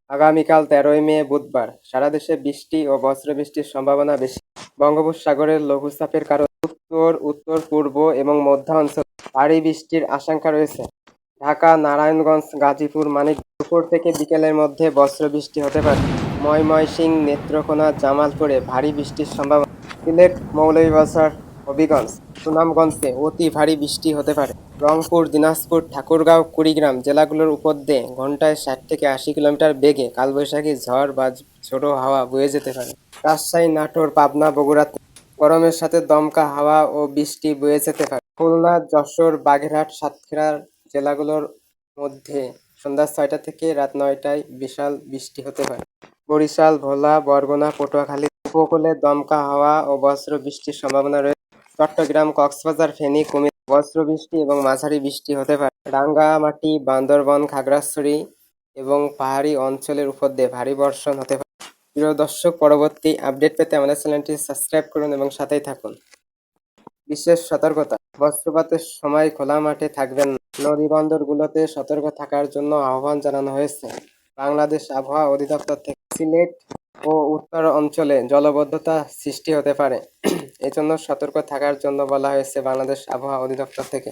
আগামীকাল ১৩ই মে বুধবার সারা দেশে বৃষ্টি ও বজ্রবৃষ্টির সম্ভাবনা বেশি। বঙ্গোপসাগরের লঘুচাপের কারণে উত্তর, উত্তর-পূর্ব এবং মধ্যাঞ্চলে ভারী বৃষ্টির আশঙ্কা রয়েছে। ঢাকা, নারায়ণগঞ্জ, গাজীপুর, মানিকগঞ্জে দুপুর থেকে বিকেলের মধ্যে বজ্রবৃষ্টি হতে পারে। ময়মনসিংহ, নেত্রকোনা, জামালপুরে ভারী বৃষ্টির সম্ভাবনা। সিলেট, মৌলভীবাজার, হবিগঞ্জ, সুনামগঞ্জে অতি ভারী বৃষ্টি হতে পারে। রংপুর, দিনাজপুর, ঠাকুরগাঁও, কুড়িগ্রাম জেলাগুলোর উপর দিয়ে ঘন্টায় ৬০ থেকে ৮০ কিলোমিটার বেগে কালবৈশাখী ঝড় বা ঝোড়ো হাওয়া বয়ে যেতে পারে। রাজশাহী, নাটোর, পাবনা, বগুড়াতে গরমের সাথে দমকা হাওয়া ও বৃষ্টি বয়ে যেতে পারে। খুলনা, যশোর, বাগেরহাট, সাতক্ষীরা জেলাগুলোর মধ্যে সন্ধ্যা ৬টা থেকে রাত ৯টায় বিশাল বৃষ্টি হতে পারে। বরিশাল, ভোলা, বরগুনা, পটুয়াখালী উপকূলে দমকা হাওয়া ও বজ্র বৃষ্টির সম্ভাবনা রয়েছে। চট্টগ্রাম, কক্সবাজার, ফেনী, কুমিল্লা বজ্রবৃষ্টি এবং মাঝারি বৃষ্টি হতে পারে। রাঙ্গামাটি, বান্দরবান, খাগড়াছড়ি এবং পাহাড়ি অঞ্চলের উপর দিয়ে ভারী বর্ষণ হতে পারে। প্রিয় দর্শক, পরবর্তী আপডেট পেতে আমাদের চ্যানেলটি সাবস্ক্রাইব করুন এবং সাথেই থাকুন। বিশেষ সতর্কতা, বজ্রপাতের সময় খোলা মাঠে থাকবেন না। নদী-বন্দরগুলোতে সতর্ক থাকার জন্য আহ্বান জানানো হয়েছে। বাংলাদেশ আবহাওয়া অধিদপ্তর থেকে সিলেট ও উত্তর অঞ্চলে জলাবদ্ধতা সৃষ্টি হতে পারে। এজন্য সতর্ক থাকার জন্য বলা হয়েছে বাংলাদেশ আবহাওয়া অধিদপ্তর থেকে।